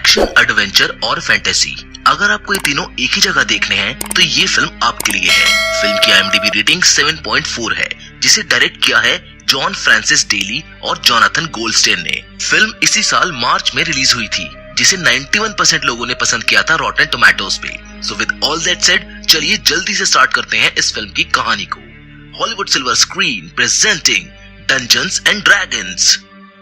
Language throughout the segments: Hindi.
एक्शन, एडवेंचर और फैंटेसी। अगर आपको ये तीनों एक ही जगह देखने हैं तो ये फिल्म आपके लिए है। फिल्म की IMDb रेटिंग 7.4 है, जिसे डायरेक्ट किया है जॉन फ्रांसिस डेली और जोनाथन गोल्डस्टेन ने। फिल्म इसी साल मार्च में रिलीज हुई थी, जिसे 91% लोगों ने पसंद किया था रॉटेन टोमेटोज पे। So with all that said, चलिए जल्दी से स्टार्ट करते हैं इस फिल्म की कहानी को। Hollywood silver screen presenting dungeons and dragons.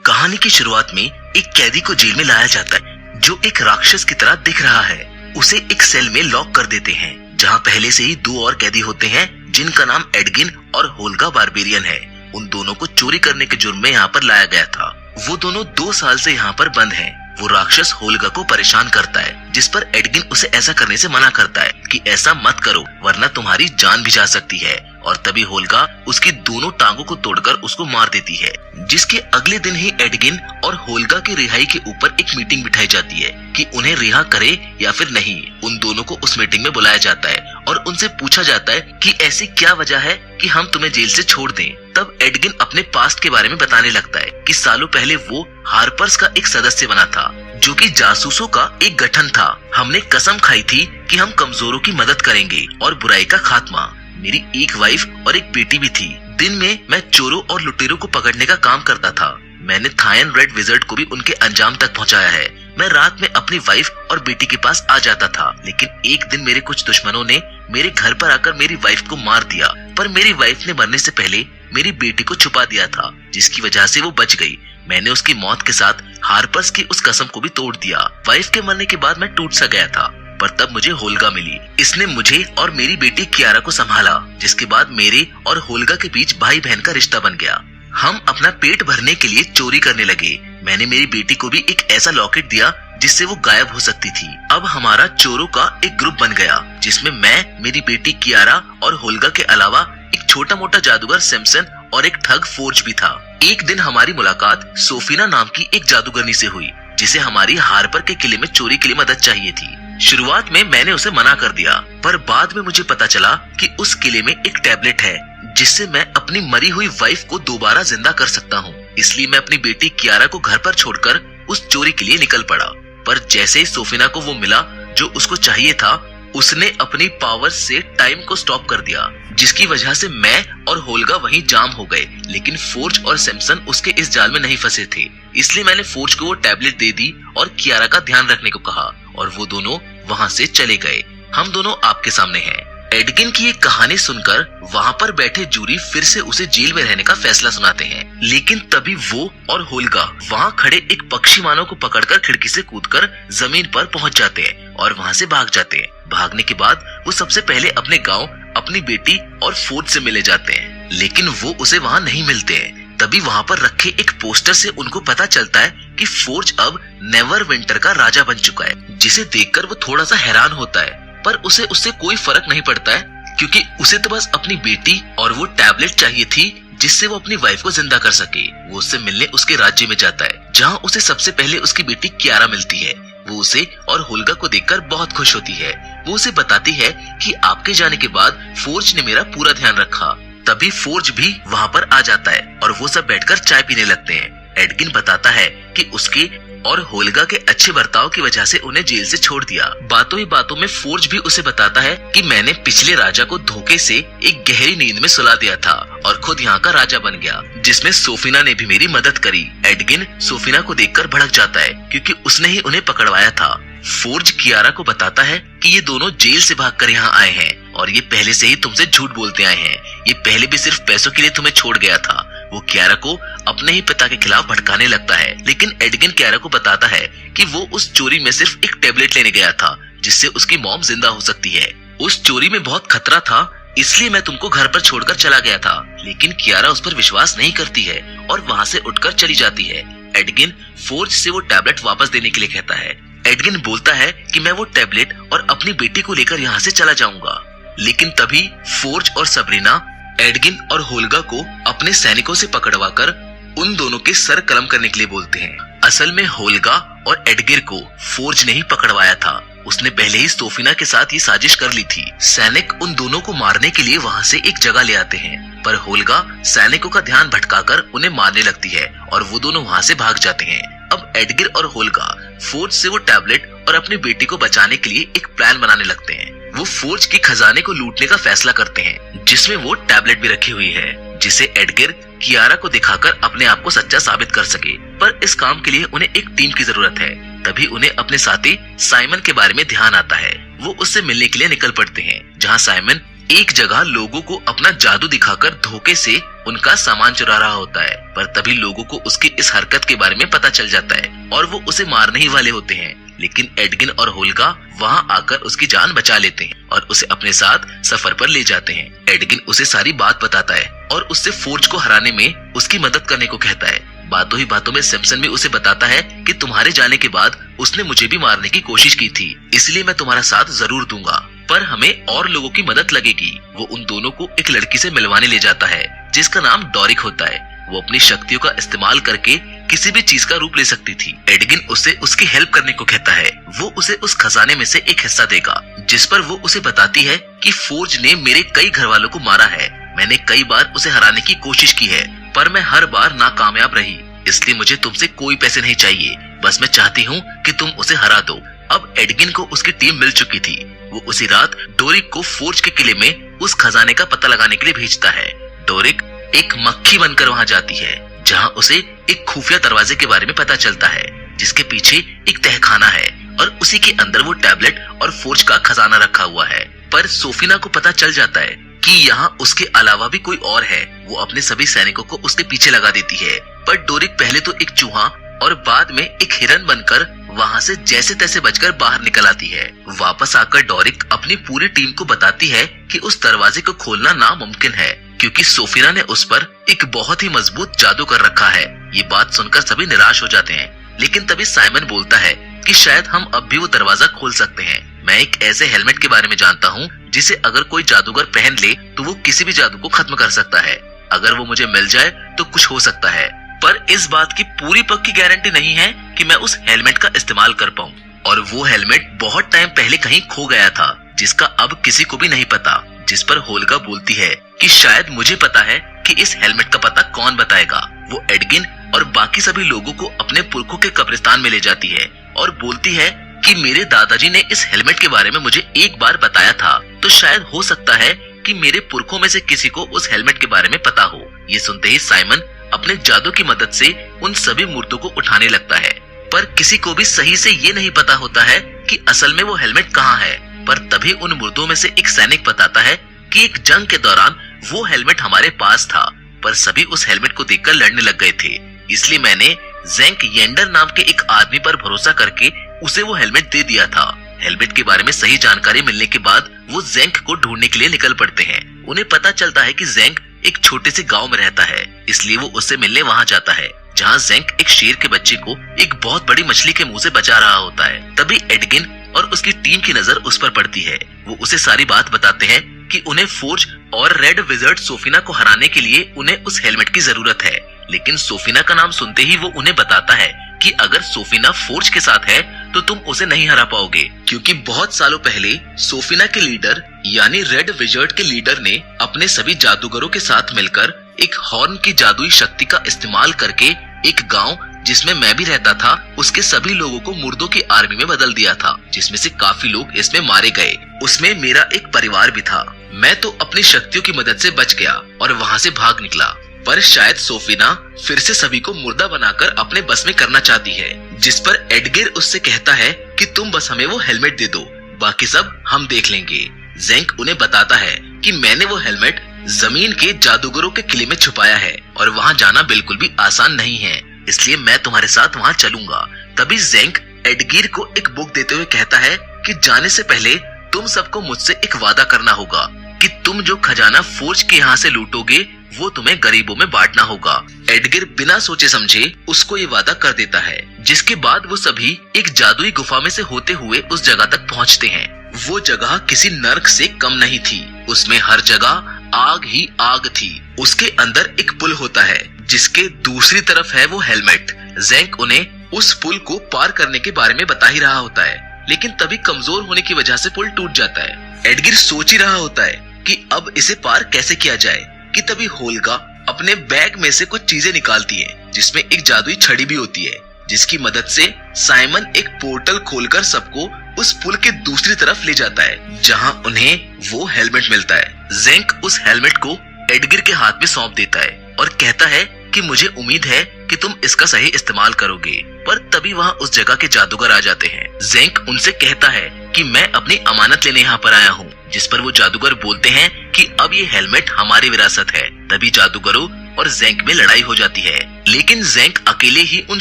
कहानी की शुरुआत में एक कैदी को जेल में लाया जाता है, जो एक राक्षस की तरह दिख रहा है। उसे एक सेल में लॉक कर देते हैं, जहां पहले से ही 2 और कैदी होते हैं, जिनका नाम एडगिन और होल्गा बारबेरियन है। उन दोनों को चोरी करने के जुर्म में यहाँ पर लाया गया था। वो दोनों 2 साल से यहाँ पर बंद हैं। वो राक्षस होल्गा को परेशान करता है, जिस पर एडगिन उसे ऐसा करने से मना करता है कि ऐसा मत करो वरना तुम्हारी जान भी जा सकती है। और तभी होल्गा उसकी दोनों टांगों को तोड़कर उसको मार देती है। जिसके अगले दिन ही एडगिन और होल्गा की रिहाई के ऊपर एक मीटिंग बिठाई जाती है कि उन्हें रिहा करे या फिर नहीं। उन दोनों को उस मीटिंग में बुलाया जाता है और उनसे पूछा जाता है कि ऐसी क्या वजह है कि हम तुम्हें जेल से छोड़ दें। तब एडगिन अपने पास्ट के बारे में बताने लगता है कि सालों पहले वो हार्पर्स का एक सदस्य बना था, जो कि जासूसों का एक गठन था। हमने कसम खाई थी कि हम कमजोरों की मदद करेंगे और बुराई का खात्मा। मेरी एक वाइफ और एक बेटी भी थी। दिन में मैं चोरों और लुटेरों को पकड़ने का काम करता था। मैंने थायन रेड विजर्ड को भी उनके अंजाम तक पहुंचाया है। मैं रात में अपनी वाइफ और बेटी के पास आ जाता था, लेकिन एक दिन मेरे कुछ दुश्मनों ने मेरे घर पर आकर मेरी वाइफ को मार दिया। पर मेरी वाइफ ने मरने से पहले मेरी बेटी को छुपा दिया था, जिसकी वजह से वो बच गई। मैंने उसकी मौत के साथ हार्पर्स की उस कसम को भी तोड़ दिया। वाइफ के मरने के बाद मैं टूट सा गया था, पर तब मुझे होल्गा मिली। इसने मुझे और मेरी बेटी कियारा को संभाला, जिसके बाद मेरे और होल्गा के बीच भाई बहन का रिश्ता बन गया। हम अपना पेट भरने के लिए चोरी करने लगे। मैंने मेरी बेटी को भी एक ऐसा लॉकेट दिया जिससे वो गायब हो सकती थी। अब हमारा चोरों का एक ग्रुप बन गया, जिसमें मैं, मेरी बेटी कियारा और होल्गा के अलावा एक छोटा मोटा जादूगर सैमसन और एक ठग फोर्ज भी था। एक दिन हमारी मुलाकात सोफिना नाम की एक जादूगरनी से हुई, जिसे हमारी हार्पर के किले में चोरी के लिए मदद चाहिए थी। शुरुआत में मैंने उसे मना कर दिया, पर बाद में मुझे पता चला कि उस किले में एक टैबलेट है, जिससे मैं अपनी मरी हुई वाइफ को दोबारा जिंदा कर सकता हूँ। इसलिए मैं अपनी बेटी कियारा को घर पर छोड़कर उस चोरी के लिए निकल पड़ा। पर जैसे ही सोफिना को वो मिला जो उसको चाहिए था, उसने अपनी पावर से टाइम को स्टॉप कर दिया, जिसकी वजह से मैं और होल्गा वहीं जाम हो गए। लेकिन फोर्ज और सैमसन उसके इस जाल में नहीं फंसे थे। इसलिए मैंने फोर्ज को वो टैबलेट दे दी और कियारा का ध्यान रखने को कहा, और वो दोनों वहाँ से चले गए। हम दोनों आपके सामने हैं। एडगिन की ये कहानी सुनकर वहाँ पर बैठे जूरी फिर से उसे जेल में रहने का फैसला सुनाते हैं। लेकिन तभी वो और होल्गा वहाँ खड़े एक पक्षी मानव को पकड़कर खिड़की से कूदकर जमीन पर पहुँच जाते हैं और वहाँ से भाग जाते हैं। भागने के बाद वो सबसे पहले अपने गांव, अपनी बेटी और फोर्ज से मिले जाते हैं, लेकिन वो उसे वहाँ नहीं मिलते हैं। तभी वहाँ पर रखे एक पोस्टर से उनको पता चलता है कि फोर्ज अब नेवर विंटर का राजा बन चुका है, जिसे देखकर वो थोड़ा सा हैरान होता है। पर उसे उससे कोई फर्क नहीं पड़ता है, क्योंकि उसे तो बस अपनी बेटी और वो टैबलेट चाहिए थी, जिससे वो अपनी वाइफ को जिंदा कर सके। वो उससे मिलने उसके राज्य में जाता है, जहाँ उसे सबसे पहले उसकी बेटी कियारा मिलती है। वो उसे और होल्गा को देखकर बहुत खुश होती है। वो उसे बताती है कि आपके जाने के बाद फोर्ज ने मेरा पूरा ध्यान रखा। तभी फोर्ज भी वहाँ पर आ जाता है और वो सब बैठकर चाय पीने लगते हैं। एडगिन बताता है कि उसके और होल्गा के अच्छे बर्ताव की वजह से उन्हें जेल से छोड़ दिया। बातों ही बातों में फोर्ज भी उसे बताता है कि मैंने पिछले राजा को धोखे से एक गहरी नींद में सुला दिया था और खुद यहाँ का राजा बन गया, जिसमें सोफिना ने भी मेरी मदद करी। एडगिन सोफिना को देखकर भड़क जाता है, क्योंकि उसने ही उन्हें पकड़वाया था। फोर्ज कियारा को बताता है कि ये दोनों जेल से भागकर यहाँ आए हैं और ये पहले से ही तुमसे झूठ बोलते आए हैं। ये पहले भी सिर्फ पैसों के लिए तुम्हें छोड़ गया था। वो कियारा को अपने ही पिता के खिलाफ भड़काने लगता है, लेकिन एडगिन कियारा को बताता है कि वो उस चोरी में सिर्फ एक टैबलेट लेने गया था, जिससे उसकी मॉम जिंदा हो सकती है। उस चोरी में बहुत खतरा था, इसलिए मैं तुमको घर पर छोड़कर चला गया था। लेकिन कियारा उस पर विश्वास नहीं करती है और वहाँ से उठकर चली जाती है। एडगिन फोर्ज से वो टैबलेट वापस देने के लिए कहता है। एडगिन बोलता है कि मैं वो टैबलेट और अपनी बेटी को लेकर यहाँ से चला जाऊंगा। लेकिन तभी फोर्ज और सबरीना एडगिन और होल्गा को अपने सैनिकों से पकड़वाकर उन दोनों के सर कलम करने के लिए बोलते हैं। असल में होल्गा और एडगिर को फोर्ज ने ही पकड़वाया था। उसने पहले ही सोफिना के साथ ये साजिश कर ली थी। सैनिक उन दोनों को मारने के लिए वहाँ से एक जगह ले आते हैं, पर होल्गा सैनिकों का ध्यान भटकाकर उन्हें मारने लगती है और वो दोनों वहाँ से भाग जाते हैं। अब एडगिर और होल्गा फोर्ज से वो टैबलेट और अपनी बेटी को बचाने के लिए एक प्लान बनाने लगते हैं। वो फोर्ज के खजाने को लूटने का फैसला करते हैं, जिसमें वो टैबलेट भी रखी हुई है, जिसे एडगर कियारा को दिखाकर अपने आप को सच्चा साबित कर सके। पर इस काम के लिए उन्हें एक टीम की जरूरत है। तभी उन्हें अपने साथी साइमन के बारे में ध्यान आता है। वो उससे मिलने के लिए निकल पड़ते हैं, जहाँ साइमन एक जगह लोगों को अपना जादू दिखाकर धोखे से उनका सामान चुरा रहा होता है। पर तभी लोगों को उसकी इस हरकत के बारे में पता चल जाता है और वो उसे मारने ही वाले होते हैं। लेकिन एडगिन और होल्गा वहां आकर उसकी जान बचा लेते हैं और उसे अपने साथ सफर पर ले जाते हैं। एडगिन उसे सारी बात बताता है और उससे फोर्ज को हराने में उसकी मदद करने को कहता है। बातों ही बातों में सिम्पसन भी उसे बताता है कि तुम्हारे जाने के बाद उसने मुझे भी मारने की कोशिश की थी, इसलिए मैं तुम्हारा साथ जरूर दूंगा, पर हमें और लोगों की मदद लगेगी। वो उन दोनों को एक लड़की से मिलवाने ले जाता है, जिसका नाम डोरिक होता है। वो अपनी शक्तियों का इस्तेमाल करके किसी भी चीज का रूप ले सकती थी। एडगिन उसे उसकी हेल्प करने को कहता है। वो उसे उस खजाने में से एक हिस्सा देगा, जिस पर वो उसे बताती है कि फोर्ज ने मेरे कई घर वालों को मारा है। मैंने कई बार उसे हराने की कोशिश की है, पर मैं हर बार नाकामयाब रही, इसलिए मुझे तुमसे कोई पैसे नहीं चाहिए, बस मैं चाहती हूँ कि तुम उसे हरा दो। अब एडगिन को उसकी टीम मिल चुकी थी। वो उसी रात डोरिक को फोर्ज के किले में उस खजाने का पता लगाने के लिए भेजता है। डोरिक एक मक्खी बनकर वहां जाती है, जहां उसे एक खुफिया दरवाजे के बारे में पता चलता है, जिसके पीछे एक तहखाना है और उसी के अंदर वो टैबलेट और फोर्ज का खजाना रखा हुआ है। पर सोफिना को पता चल जाता है कि यहाँ उसके अलावा भी कोई और है। वो अपने सभी सैनिकों को उसके पीछे लगा देती है, पर डोरिक पहले तो एक चूहा और बाद में एक हिरन बनकर वहाँ से जैसे तैसे बचकर बाहर निकल आती है। वापस आकर डोरिक अपनी पूरी टीम को बताती है कि उस दरवाजे को खोलना नामुमकिन है, क्योंकि सोफिना ने उस पर एक बहुत ही मजबूत जादू कर रखा है। ये बात सुनकर सभी निराश हो जाते हैं, लेकिन तभी साइमन बोलता है कि शायद हम अब भी वो दरवाजा खोल सकते हैं। मैं एक ऐसे हेलमेट के बारे में जानता हूँ जिसे अगर कोई जादूगर पहन ले तो वो किसी भी जादू को खत्म कर सकता है। अगर वो मुझे मिल जाए तो कुछ हो सकता है, पर इस बात की पूरी पक्की गारंटी नहीं है कि मैं उस हेलमेट का इस्तेमाल कर पाऊँ। और वो हेलमेट बहुत टाइम पहले कहीं खो गया था, जिसका अब किसी को भी नहीं पता। जिस पर होल्गा बोलती है कि शायद मुझे पता है कि इस हेलमेट का पता कौन बताएगा। वो एडगिन और बाकी सभी लोगों को अपने पुरखों के कब्रिस्तान में ले जाती है और बोलती है कि मेरे दादाजी ने इस हेलमेट के बारे में मुझे एक बार बताया था, तो शायद हो सकता है कि मेरे पुरखों में से किसी को उस हेलमेट के बारे में पता हो। ये सुनते ही साइमन अपने जादू की मदद से उन सभी मुर्दों को उठाने लगता है, पर किसी को भी सही से ये नहीं पता होता है कि असल में वो हेलमेट कहाँ है। पर तभी उन मुर्दों में से एक सैनिक बताता है कि एक जंग के दौरान वो हेलमेट हमारे पास था, पर सभी उस हेलमेट को देखकर लड़ने लग गए थे, इसलिए मैंने ज़ेंक येंडर नाम के एक आदमी पर भरोसा करके उसे वो हेलमेट दे दिया था। हेलमेट के बारे में सही जानकारी मिलने के बाद वो ज़ेंक को ढूंढने के लिए निकल पड़ते हैं। उन्हें पता चलता है कि ज़ेंक एक छोटे से गांव में रहता है, इसलिए वो उससे मिलने वहां जाता है, जहां ज़ेंक एक शेर के बच्चे को एक बहुत बड़ी मछली के मुंह से बचा रहा होता है। तभी एडगिन और उसकी टीम की नजर उस पर पड़ती है। वो उसे सारी बात बताते हैं कि उन्हें फोर्ज और रेड विजर्ड सोफिना को हराने के लिए उन्हें उस हेलमेट की जरूरत है। लेकिन सोफिना का नाम सुनते ही वो उन्हें बताता है कि अगर सोफिना फोर्ज के साथ है तो तुम उसे नहीं हरा पाओगे, क्योंकि बहुत सालों पहले सोफिना के लीडर यानी रेड विजर्ड के लीडर ने अपने सभी जादूगरों के साथ मिलकर एक हॉर्न की जादुई शक्ति का इस्तेमाल करके एक गांव जिसमें मैं भी रहता था उसके सभी लोगों को मुर्दों की आर्मी में बदल दिया था, जिसमें से काफी लोग इसमें मारे गए। उसमें मेरा एक परिवार भी था। मैं तो अपनी शक्तियों की मदद से बच गया और वहाँ से भाग निकला, पर शायद सोफिना फिर से सभी को मुर्दा बनाकर अपने बस में करना चाहती है। जिस पर एडगर उससे कहता है कि तुम बस हमें वो हेलमेट दे दो, बाकी सब हम देख लेंगे। ज़ेंक उन्हें बताता है कि मैंने वो हेलमेट जमीन के जादूगरों के किले में छुपाया है और वहाँ जाना बिल्कुल भी आसान नहीं है, इसलिए मैं तुम्हारे साथ वहाँ चलूंगा। तभी ज़ेंक एडगिर को एक बुक देते हुए कहता है कि जाने से पहले तुम सबको मुझसे एक वादा करना होगा कि तुम जो खजाना फोर्ज के यहाँ से लूटोगे वो तुम्हें गरीबों में बांटना होगा। एडगर बिना सोचे समझे उसको ये वादा कर देता है, जिसके बाद वो सभी एक जादुई गुफा में से होते हुए उस जगह तक पहुँचते हैं। वो जगह किसी नर्क से कम नहीं थी, उसमें हर जगह आग ही आग थी। उसके अंदर एक पुल होता है जिसके दूसरी तरफ है वो हेलमेट। ज़ेंक उन्हें उस पुल को पार करने के बारे में बता ही रहा होता है, लेकिन तभी कमजोर होने की वजह से पुल टूट जाता है। एडगिर सोच ही रहा होता है कि अब इसे पार कैसे किया जाए कि तभी होल्गा अपने बैग में से कुछ चीजें निकालती है, जिसमें एक जादुई छड़ी भी होती है। जिसकी मदद से साइमन एक पोर्टल खोलकर सबको उस पुल के दूसरी तरफ ले जाता है, जहां उन्हें वो हेलमेट मिलता है। ज़ेंक उस हेलमेट को एडगर के हाथ में सौंप देता है और कहता है कि मुझे उम्मीद है कि तुम इसका सही इस्तेमाल करोगे। पर तभी वहाँ उस जगह के जादूगर आ जाते हैं। ज़ेंक उनसे कहता है कि मैं अपनी अमानत लेने यहाँ पर आया हूँ, जिस पर वो जादूगर बोलते हैं कि अब ये हेलमेट हमारी विरासत है। तभी जादूगरों और ज़ेंक में लड़ाई हो जाती है, लेकिन ज़ेंक अकेले ही उन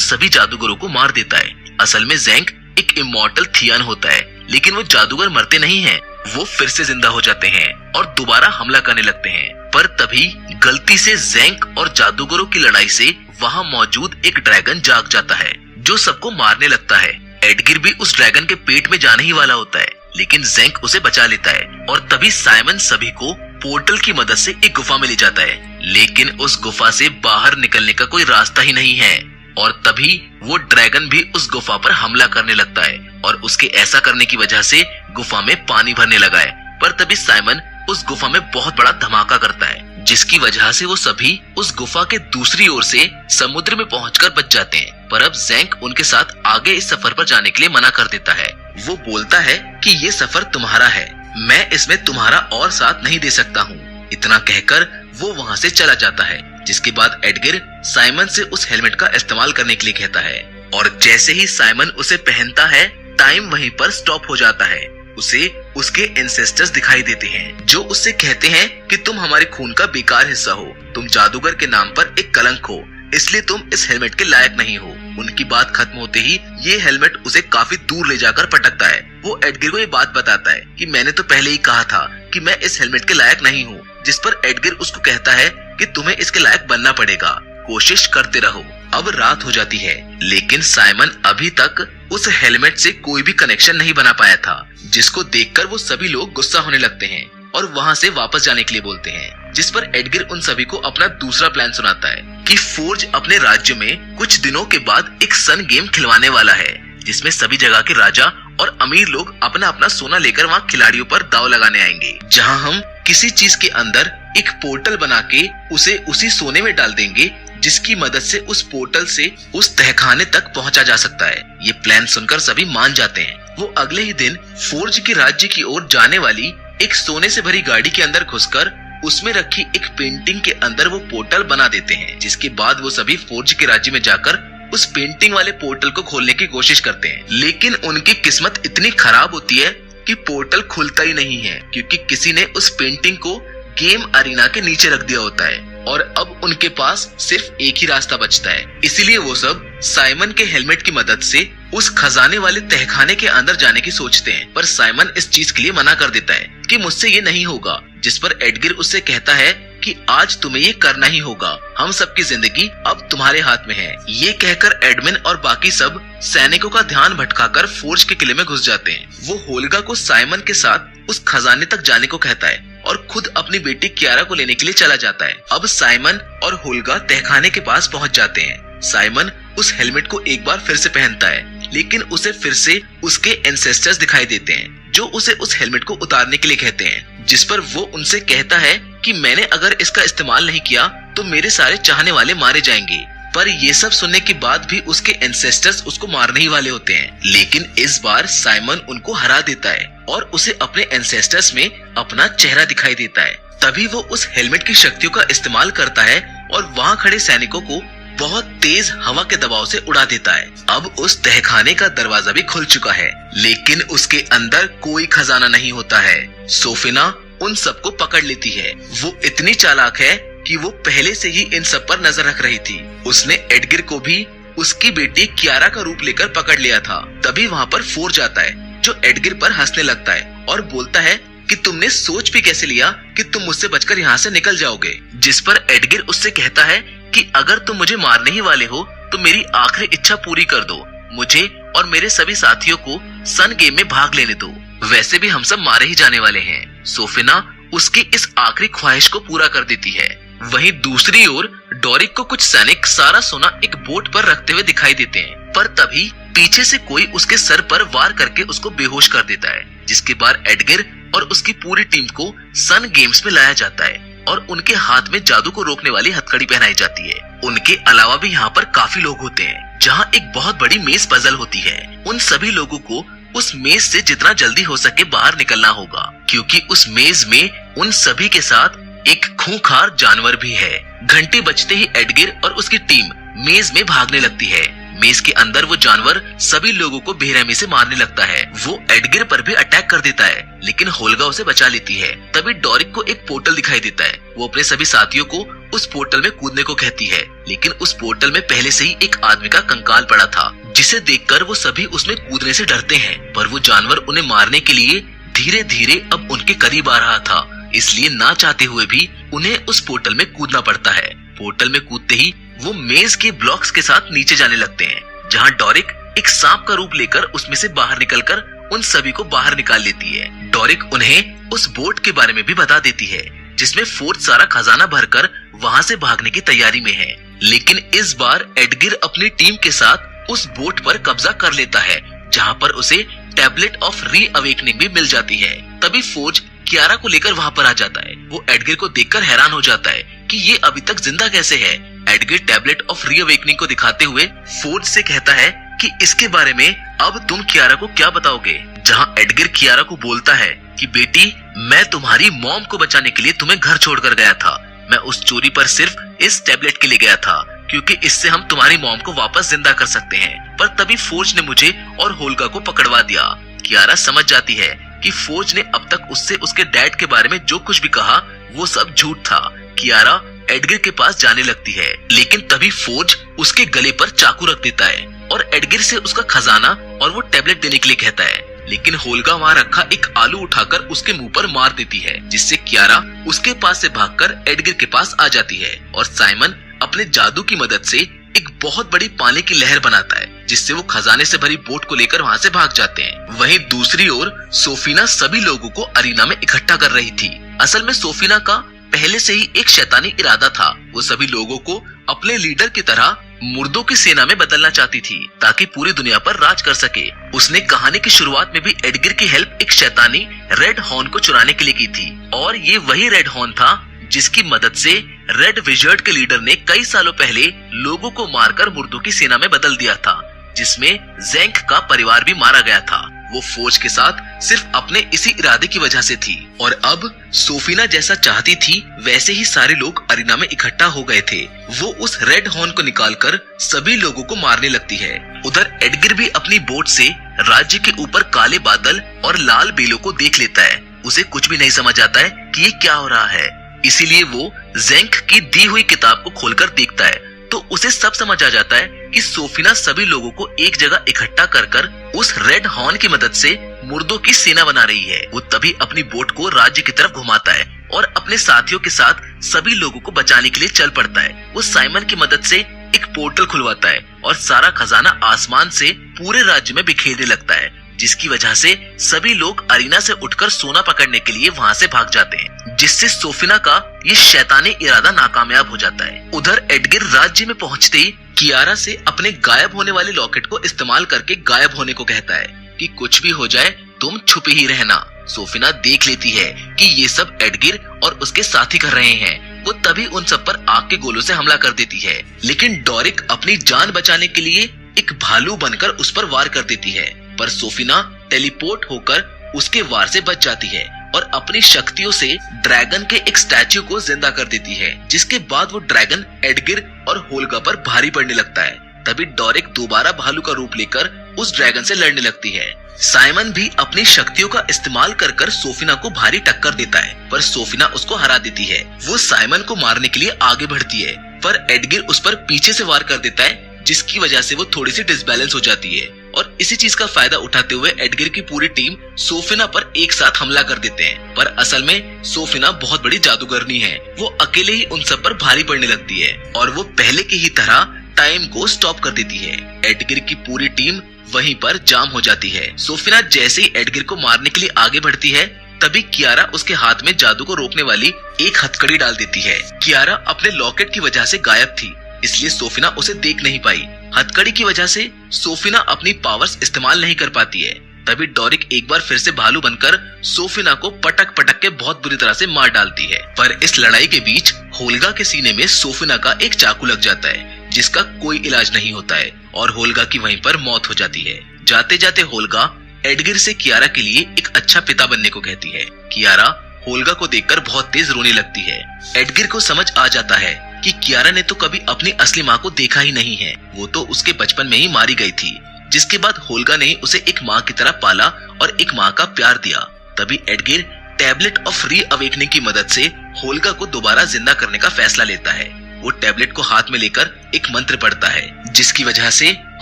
सभी जादूगरों को मार देता है। असल में ज़ेंक एक इमॉर्टल थियन होता है, लेकिन वो जादूगर मरते नहीं हैं। वो फिर से जिंदा हो जाते हैं और दोबारा हमला करने लगते हैं। पर तभी गलती से ज़ेंक और जादूगरों की लड़ाई से वहाँ मौजूद एक ड्रैगन जाग जाता है, जो सबको मारने लगता है। एडगर भी उस ड्रैगन के पेट में जाने ही वाला होता है, लेकिन ज़ेंक उसे बचा लेता है और तभी साइमन सभी को पोर्टल की मदद से एक गुफा में ले जाता है। लेकिन उस गुफा से बाहर निकलने का कोई रास्ता ही नहीं है और तभी वो ड्रैगन भी उस गुफा पर हमला करने लगता है और उसके ऐसा करने की वजह से गुफा में पानी भरने लगा है। पर तभी साइमन उस गुफा में बहुत बड़ा धमाका करता है, जिसकी वजह से वो सभी उस गुफा के दूसरी ओर से समुद्र में पहुंचकर बच जाते हैं। पर अब ज़ेंक उनके साथ आगे इस सफर पर जाने के लिए मना कर देता है। वो बोलता है कि ये सफर तुम्हारा है, मैं इसमें तुम्हारा और साथ नहीं दे सकता हूँ। इतना कहकर वो वहाँ से चला जाता है, जिसके बाद एडगर साइमन से उस हेलमेट का इस्तेमाल करने के लिए कहता है और जैसे ही साइमन उसे पहनता है, टाइम वहीं पर स्टॉप हो जाता है। उसे उसके एंसेस्टर्स दिखाई देते हैं, जो उससे कहते हैं कि तुम हमारे खून का बेकार हिस्सा हो, तुम जादूगर के नाम पर एक कलंक हो, इसलिए तुम इस हेलमेट के लायक नहीं हो। उनकी बात खत्म होते ही ये हेलमेट उसे काफी दूर ले जाकर पटकता है। वो एडगर को ये बात बताता है कि मैंने तो पहले ही कहा था कि मैं इस हेलमेट के लायक नहीं हूँ, जिस पर एडगर उसको कहता है कि तुम्हें इसके लायक बनना पड़ेगा, कोशिश करते रहो। अब रात हो जाती है, लेकिन साइमन अभी तक उस हेलमेट से कोई भी कनेक्शन नहीं बना पाया था, जिसको देखकर वो सभी लोग गुस्सा होने लगते हैं और वहाँ से वापस जाने के लिए बोलते हैं, जिस पर एडगर उन सभी को अपना दूसरा प्लान सुनाता है कि फोर्ज अपने राज्य में कुछ दिनों के बाद एक सन गेम खिलवाने वाला है, जिसमें सभी जगह के राजा और अमीर लोग अपना अपना सोना लेकर वहाँ खिलाड़ियों पर दाव लगाने आएंगे, जहाँ हम किसी चीज के अंदर एक पोर्टल बना के उसे उसी सोने में डाल देंगे, जिसकी मदद से उस पोर्टल से उस तहखाने तक पहुंचा जा सकता है। ये प्लान सुनकर सभी मान जाते हैं। वो अगले ही दिन फोर्ज के राज्य की ओर जाने वाली एक सोने से भरी गाड़ी के अंदर घुसकर उसमें रखी एक पेंटिंग के अंदर वो पोर्टल बना देते हैं, जिसके बाद वो सभी फोर्ज के राज्य में जाकर उस पेंटिंग वाले पोर्टल को खोलने की कोशिश करते हैं। लेकिन उनकी किस्मत इतनी खराब होती है कि पोर्टल खुलता ही नहीं है, क्योंकि किसी ने उस पेंटिंग को गेम अरीना के नीचे रख दिया होता है और अब उनके पास सिर्फ एक ही रास्ता बचता है। इसीलिए वो सब साइमन के हेलमेट की मदद से उस खजाने वाले तहखाने के अंदर जाने की सोचते हैं, पर साइमन इस चीज के लिए मना कर देता है कि मुझसे ये नहीं होगा, जिस पर एडगर उससे कहता है कि आज तुम्हें ये करना ही होगा, हम सबकी जिंदगी अब तुम्हारे हाथ में है। ये कहकर एडमिन और बाकी सब सैनिकों का ध्यान भटकाकर फोर्ज के किले में घुस जाते हैं। वो होल्गा को साइमन के साथ उस खजाने तक जाने को कहता है और खुद अपनी बेटी कियारा को लेने के लिए चला जाता है। अब साइमन और होल्गा तहखाने के पास पहुंच जाते हैं। साइमन उस हेलमेट को एक बार फिर से पहनता है, लेकिन उसे फिर से उसके एंसेस्टर्स दिखाई देते हैं, जो उसे उस हेलमेट को उतारने के लिए कहते हैं, जिस पर वो उनसे कहता है कि मैंने अगर इसका इस्तेमाल नहीं किया तो मेरे सारे चाहने वाले मारे जाएंगे। पर ये सब सुनने के बाद भी उसके एंसेस्टर्स उसको मारने ही वाले होते हैं। लेकिन इस बार साइमन उनको हरा देता है और उसे अपने एंसेस्टर्स में अपना चेहरा दिखाई देता है। तभी वो उस हेलमेट की शक्तियों का इस्तेमाल करता है और वहाँ खड़े सैनिकों को बहुत तेज हवा के दबाव से उड़ा देता है। अब उस तहखाने का दरवाजा भी खुल चुका है, लेकिन उसके अंदर कोई खजाना नहीं होता है। सोफिना उन सबको पकड़ लेती है। वो इतनी चालाक है कि वो पहले से ही इन सब पर नजर रख रही थी। उसने एडगर को भी उसकी बेटी कियारा का रूप लेकर पकड़ लिया था। तभी वहाँ पर फोर्ज आता है, जो एडगर पर हंसने लगता है और बोलता है कि तुमने सोच भी कैसे लिया कि तुम मुझसे बचकर यहाँ से निकल जाओगे। जिस पर एडगर उससे कहता है कि अगर तुम मुझे मारने ही वाले हो तो मेरी आखिरी इच्छा पूरी कर दो, मुझे और मेरे सभी साथियों को सन गेम में भाग लेने दो, वैसे भी हम सब मारे ही जाने वाले हैं। सोफिना उसकी इस आखिरी ख्वाहिश को पूरा कर देती है। वहीं दूसरी ओर डोरिक को कुछ सैनिक सारा सोना एक बोट पर रखते हुए दिखाई देते हैं, पर तभी पीछे से कोई उसके सर पर वार करके उसको बेहोश कर देता है, जिसके बाद एडगर और उसकी पूरी टीम को सन गेम्स में लाया जाता है। और उनके हाथ में जादू को रोकने वाली हथकड़ी पहनाई जाती है। उनके अलावा भी यहाँ पर काफी लोग होते हैं, जहाँ एक बहुत बड़ी मेज पजल होती है। उन सभी लोगों को उस मेज से जितना जल्दी हो सके बाहर निकलना होगा, क्योंकि उस मेज में उन सभी के साथ एक खूंखार जानवर भी है। घंटी बजते ही एडगिर और उसकी टीम मेज में भागने लगती है। मेज के अंदर वो जानवर सभी लोगों को बेरहमी से मारने लगता है। वो एडगिर पर भी अटैक कर देता है, लेकिन होल्गा उसे बचा लेती है। तभी डोरिक को एक पोर्टल दिखाई देता है। वो अपने सभी साथियों को उस पोर्टल में कूदने को कहती है, लेकिन उस पोर्टल में पहले से ही एक आदमी का कंकाल पड़ा था, जिसे देखकर वो सभी उसमें कूदने से डरते हैं। पर वो जानवर उन्हें मारने के लिए धीरे धीरे अब उनके करीब आ रहा था, इसलिए ना चाहते हुए भी उन्हें उस पोर्टल में कूदना पड़ता है। पोर्टल में कूदते ही वो मेज के ब्लॉक्स के साथ नीचे जाने लगते हैं, जहाँ डोरिक एक सांप का रूप लेकर उसमें से बाहर निकलकर उन सभी को बाहर निकाल लेती है। डोरिक उन्हें उस बोट के बारे में भी बता देती है, जिसमें फोर्ज सारा खजाना भरकर वहाँ से भागने की तैयारी में है। लेकिन इस बार एडगिर अपनी टीम के साथ उस बोट पर कब्जा कर लेता है, जहाँ पर उसे टैबलेट ऑफ री अवेकनिंग भी मिल जाती है। तभी फोर्ज कियारा को लेकर वहाँ पर आ जाता है। वो एडगिर को देखकर हैरान हो जाता है कि ये अभी तक जिंदा कैसे है। एडगिर टैबलेट ऑफ री अवेकनिंग को दिखाते हुए फोर्ज से कहता है कि इसके बारे में अब तुम कियारा को क्या बताओगे। जहाँ एडगिर कियारा को बोलता है कि बेटी, मैं तुम्हारी मॉम को बचाने के लिए तुम्हें घर छोड़कर गया था। मैं उस चोरी पर सिर्फ इस टैबलेट के लिए गया था, क्योंकि इससे हम तुम्हारी मॉम को वापस जिंदा कर सकते हैं। पर तभी फोर्ज ने मुझे और होल्गा को पकड़वा दिया। कियारा समझ जाती है कि फोर्ज ने अब तक उससे उसके डैड के बारे में जो कुछ भी कहा वो सब झूठ था। कियारा एडगिर के पास जाने लगती है, लेकिन तभी फोर्ज उसके गले पर चाकू रख देता है और एडगिर से उसका खजाना और वो टैबलेट देने के लिए कहता है। लेकिन होल्गा वहाँ रखा एक आलू उठाकर उसके मुंह पर मार देती है, जिससे कियारा उसके पास से भागकर एडगिर के पास आ जाती है और साइमन अपने जादू की मदद से एक बहुत बड़ी पानी की लहर बनाता है, जिससे वो खजाने से भरी बोट को लेकर वहाँ से भाग जाते हैं। वहीं दूसरी ओर सोफिना सभी लोगों को अरीना में इकट्ठा कर रही थी। असल में सोफिना का पहले से ही एक शैतानी इरादा था। वो सभी लोगों को अपने लीडर की तरह मुर्दों की सेना में बदलना चाहती थी, ताकि पूरी दुनिया पर राज कर सके। उसने कहानी की शुरुआत में भी एडगिर की हेल्प एक शैतानी रेड हॉर्न को चुराने के लिए की थी, और ये वही रेड हॉर्न था जिसकी मदद से रेड विजर्ड के लीडर ने कई सालों पहले लोगों को मारकर मुर्दों की सेना में बदल दिया था, जिसमें ज़ेंक का परिवार भी मारा गया था। वो फौज के साथ सिर्फ अपने इसी इरादे की वजह से थी, और अब सोफिना जैसा चाहती थी वैसे ही सारे लोग अरीना में इकट्ठा हो गए थे। वो उस रेड हॉर्न को निकालकर सभी लोगों को मारने लगती है। उधर एडगिर भी अपनी बोट से राज्य के ऊपर काले बादल और लाल बेलों को देख लेता है। उसे कुछ भी नहीं समझ आता है कि ये क्या हो रहा है, इसीलिए वो ज़ेंक की दी हुई किताब को खोलकर देखता है तो उसे सब समझ आ जाता है कि सोफिना सभी लोगों को एक जगह इकट्ठा कर उस रेड हॉर्न की मदद से मुर्दों की सेना बना रही है। वो तभी अपनी बोट को राज्य की तरफ घुमाता है और अपने साथियों के साथ सभी लोगों को बचाने के लिए चल पड़ता है। वो साइमन की मदद से एक पोर्टल खुलवाता है और सारा खजाना आसमान से पूरे राज्य में बिखेरने लगता है, जिसकी वजह से सभी लोग अरीना से उठकर सोना पकड़ने के लिए वहाँ से भाग जाते हैं, जिससे सोफिना का ये शैतानी इरादा नाकामयाब हो जाता है। उधर एडगिर राज्य में पहुँचते ही कियारा से अपने गायब होने वाले लॉकेट को इस्तेमाल करके गायब होने को कहता है कि कुछ भी हो जाए तुम छुपे ही रहना। सोफिना देख लेती है कि ये सब एडगिर और उसके साथी कर रहे हैं। वो तभी उन सब पर आग के गोलों से हमला कर देती है, लेकिन डोरिक अपनी जान बचाने के लिए एक भालू बनकर उस पर वार कर देती है, पर सोफिना टेलीपोर्ट होकर उसके वार से बच जाती है और अपनी शक्तियों से ड्रैगन के एक स्टैच्यू को जिंदा कर देती है, जिसके बाद वो ड्रैगन एडगिर और होल्गा पर भारी पड़ने लगता है। तभी डोरिक दोबारा भालू का रूप लेकर उस ड्रैगन से लड़ने लगती है। साइमन भी अपनी शक्तियों का इस्तेमाल कर सोफिना को भारी टक्कर देता है, पर सोफिना उसको हरा देती है। वो साइमन को मारने के लिए आगे बढ़ती है, पर एडगिर उस पर पीछे से वार कर देता है, जिसकी वजह से वो थोड़ी सी डिसबैलेंस हो जाती है, और इसी चीज का फायदा उठाते हुए एडगिर की पूरी टीम सोफिना पर एक साथ हमला कर देते हैं। पर असल में सोफिना बहुत बड़ी जादूगरनी है। वो अकेले ही उन सब पर भारी पड़ने लगती है और वो पहले की ही तरह टाइम को स्टॉप कर देती है। एडगिर की पूरी टीम वहीं पर जाम हो जाती है। सोफिना जैसे ही एडगिर को मारने के लिए आगे बढ़ती है, तभी कियारा उसके हाथ में जादू को रोकने वाली एक हथकड़ी डाल देती है। कियारा अपने लॉकेट की वजह से गायब थी, इसलिए सोफिना उसे देख नहीं पाई। हथकड़ी की वजह से सोफिना अपनी पावर्स इस्तेमाल नहीं कर पाती है, तभी डोरिक एक बार फिर से भालू बनकर सोफिना को पटक पटक के बहुत बुरी तरह से मार डालती है। पर इस लड़ाई के बीच होल्गा के सीने में सोफिना का एक चाकू लग जाता है, जिसका कोई इलाज नहीं होता है और होल्गा की वहीं पर मौत हो जाती है। जाते जाते होल्गा एडगिर से कियारा के लिए एक अच्छा पिता बनने को कहती है। कियारा होल्गा को देखकर बहुत तेज रोने लगती है। एडगिर को समझ आ जाता है कि कियारा ने तो कभी अपनी असली माँ को देखा ही नहीं है, वो तो उसके बचपन में ही मारी गई थी। जिसके बाद होल्गा ने उसे एक माँ की तरह पाला और एक माँ का प्यार दिया। तभी एडगिर टैबलेट ऑफ री अवेकनिंग की मदद से होल्गा को दोबारा जिंदा करने का फैसला लेता है। वो टैबलेट को हाथ में लेकर एक मंत्र पढ़ता है, जिसकी वजह से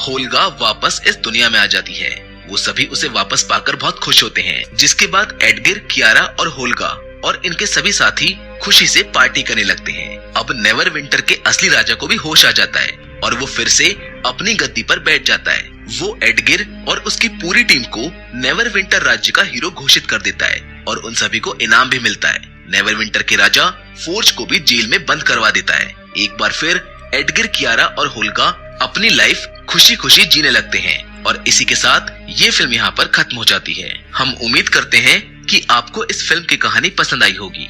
होल्गा वापस इस दुनिया में आ जाती है। वो सभी उसे वापस पाकर बहुत खुश होते हैं। जिसके बाद एडगिर, कियारा और होल्गा और इनके सभी साथी खुशी से पार्टी करने लगते हैं। अब नेवरविंटर के असली राजा को भी होश आ जाता है और वो फिर से अपनी गद्दी पर बैठ जाता है। वो एडगिर और उसकी पूरी टीम को नेवरविंटर राज्य का हीरो घोषित कर देता है और उन सभी को इनाम भी मिलता है। नेवरविंटर के राजा फोर्ज को भी जेल में बंद करवा देता है। एक बार फिर एडगिर, कियारा और होल्गा अपनी लाइफ खुशी खुशी जीने लगते हैं और इसी के साथ ये फिल्म यहाँ पर खत्म हो जाती है। हम उम्मीद करते हैं कि आपको इस फिल्म की कहानी पसंद आई होगी।